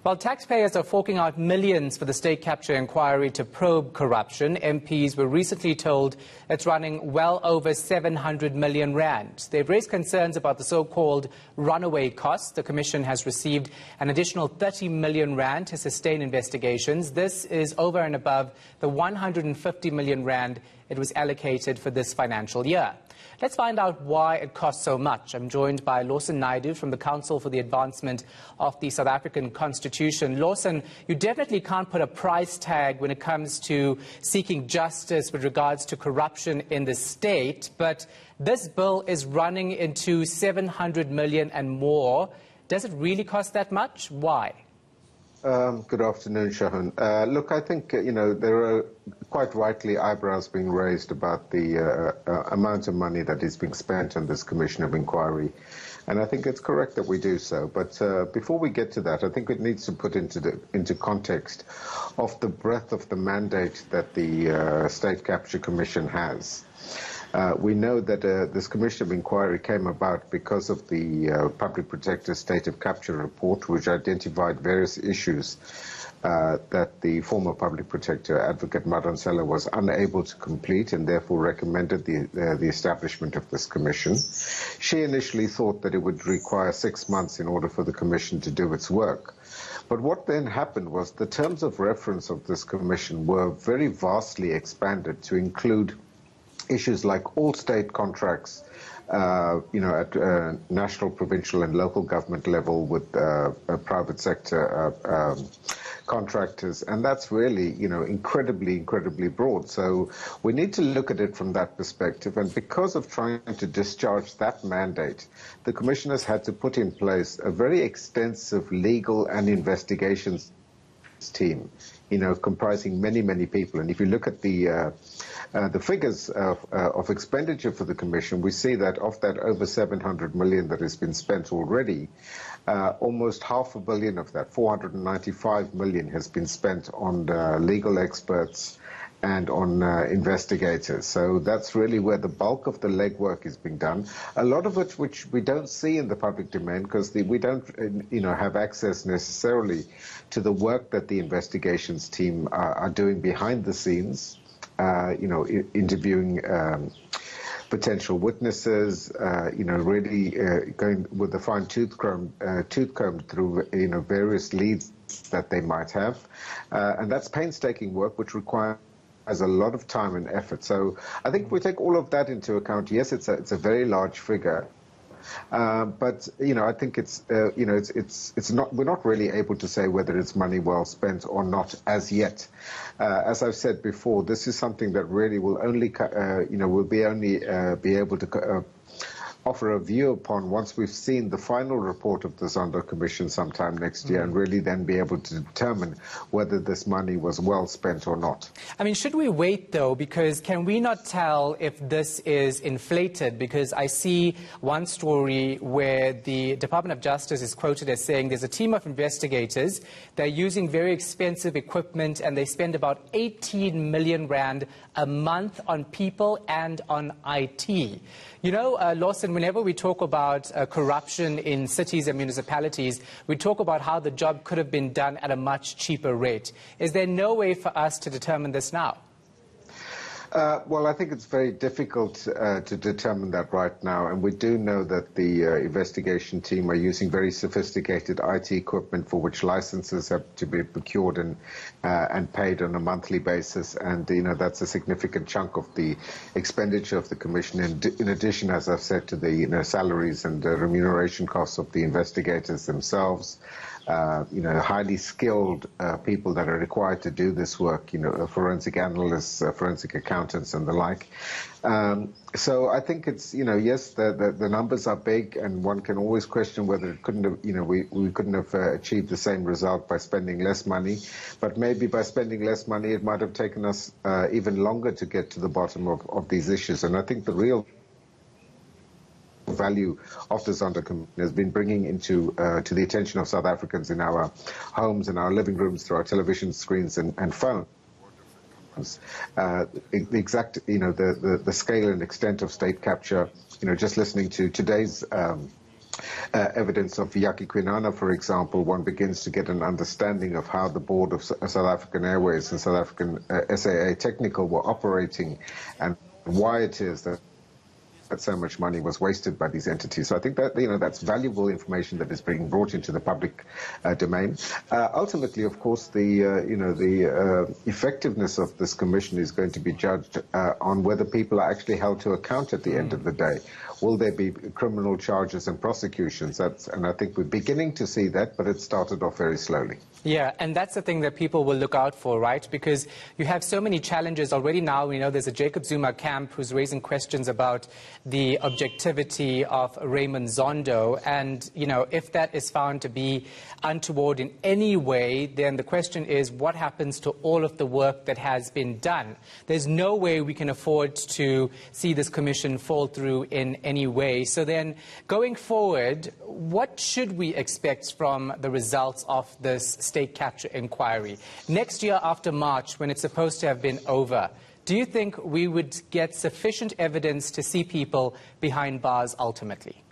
While taxpayers are forking out millions for the state capture inquiry to probe corruption, MPs were recently told it's running well over 700 million rand. They've raised concerns about the so-called runaway costs. The Commission has received an additional 30 million rand to sustain investigations. This is over and above the 150 million rand it was allocated for this financial year. Let's find out why it costs so much. I'm joined by Lawson Naidoo from the Council for the Advancement of the South African Constitution. Lawson, you definitely can't put a price tag when it comes to seeking justice with regards to corruption in the state, but this bill is running into 700 million and more. Does it really cost that much? Why? Good afternoon, Shahan. Look, I think, there are quite rightly eyebrows being raised about the amount of money that is being spent on this Commission of Inquiry. And I think it's correct that we do so. But before we get to that, I think it needs to put into context of the breadth of the mandate that the State Capture Commission has. We know that this Commission of Inquiry came about because of the Public Protector's State of Capture report, which identified various issues that the former Public Protector, Advocate Madonsela, was unable to complete and therefore recommended the establishment of this commission. She initially thought that it would require 6 months in order for the commission to do its work. But what then happened was the terms of reference of this commission were very vastly expanded to include issues like all state contracts, at national, provincial and local government level with private sector contractors. And that's really, incredibly broad. So we need to look at it from that perspective. And because of trying to discharge that mandate, the Commission has had to put in place a very extensive legal and investigations team, comprising many people. And if you look at the figures of expenditure for the Commission, we see that of that over 700 million that has been spent already, almost $500 million of that, 495 million, has been spent on legal experts and on investigators. So that's really where the bulk of the legwork is being done. A lot of it which we don't see in the public domain because we don't have access necessarily to the work that the investigations team are doing behind the scenes, interviewing potential witnesses, really going with a fine tooth comb through various leads that they might have. And that's painstaking work which requires a lot of time and effort. So I think if we take all of that into account, yes, it's a very large figure. But I think it's not. We're not really able to say whether it's money well spent or not as yet. As I've said before, this is something that really will only, will be able to offer a view upon once we've seen the final report of the Zondo Commission sometime next year, and really then be able to determine whether this money was well spent or not. I mean, should we wait, though? Because can we not tell if this is inflated? Because I see one story where the Department of Justice is quoted as saying there's a team of investigators, they're using very expensive equipment, and they spend about 18 million rand a month on people and on IT. Lawson, whenever we talk about corruption in cities and municipalities, we talk about how the job could have been done at a much cheaper rate. Is there no way for us to determine this now? Well, I think it's very difficult to determine that right now, and we do know that the investigation team are using very sophisticated IT equipment for which licenses have to be procured and paid on a monthly basis, and that's a significant chunk of the expenditure of the Commission. In addition, as I've said, to the salaries and remuneration costs of the investigators themselves. Highly skilled people that are required to do this work, forensic analysts, forensic accountants and the like. So I think it's, yes, the numbers are big, and one can always question whether it couldn't have, we couldn't have achieved the same result by spending less money. But maybe by spending less money, it might have taken us even longer to get to the bottom of these issues. And I think the real value of the Zondo Commission has been bringing into to the attention of South Africans in our homes, in our living rooms, through our television screens and phones. The exact, the scale and extent of state capture. Just listening to today's evidence of Yaki Kwinana, for example, one begins to get an understanding of how the board of South African Airways and South African SAA Technical were operating and why it is that so much money was wasted by these entities. So I think that that's valuable information that is being brought into the public domain. Ultimately, of course, the effectiveness of this commission is going to be judged on whether people are actually held to account at the end of the day. Will there be criminal charges and prosecutions? And I think we're beginning to see that, but it started off very slowly. Yeah, and that's the thing that people will look out for, right? Because you have so many challenges already now. We know there's a Jacob Zuma camp who's raising questions about the objectivity of Raymond Zondo. And, if that is found to be untoward in any way, then the question is what happens to all of the work that has been done? There's no way we can afford to see this commission fall through in any way. So then, going forward, what should we expect from the results of this state capture inquiry? Next year after March, when it's supposed to have been over, do you think we would get sufficient evidence to see people behind bars ultimately?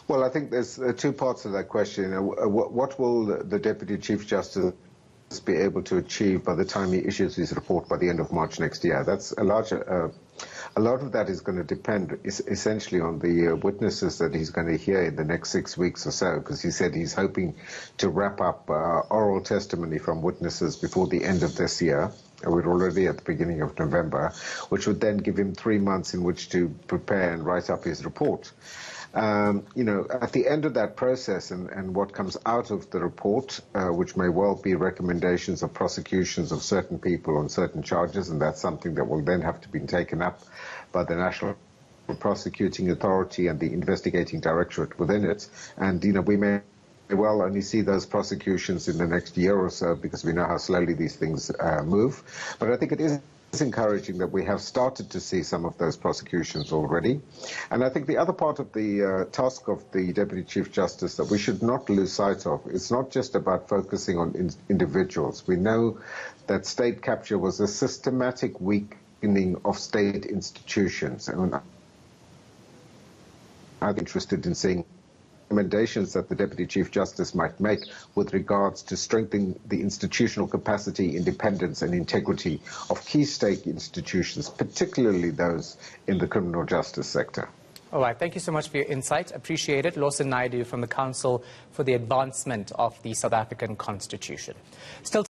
Well, I think there's two parts to that question. What will the Deputy Chief Justice be able to achieve by the time he issues his report by the end of March next year? That's a lot of that is going to depend essentially on the witnesses that he's going to hear in the next 6 weeks or so, because he said he's hoping to wrap up oral testimony from witnesses before the end of this year. We're already at the beginning of November, which would then give him 3 months in which to prepare and write up his report. At the end of that process and what comes out of the report, which may well be recommendations of prosecutions of certain people on certain charges, and that's something that will then have to be taken up by the National Prosecuting Authority and the Investigating Directorate within it. And, we may well only see those prosecutions in the next year or so because we know how slowly these things move. But I think it is encouraging that we have started to see some of those prosecutions already. And I think the other part of the task of the Deputy Chief Justice that we should not lose sight of, it's not just about focusing on individuals. We know that state capture was a systematic weakening of state institutions. And I'm interested in seeing recommendations that the Deputy Chief Justice might make with regards to strengthening the institutional capacity, independence and integrity of key state institutions, particularly those in the criminal justice sector. All right. Thank you so much for your insight. Appreciate it. Lawson Naidoo from the Council for the Advancement of the South African Constitution. Still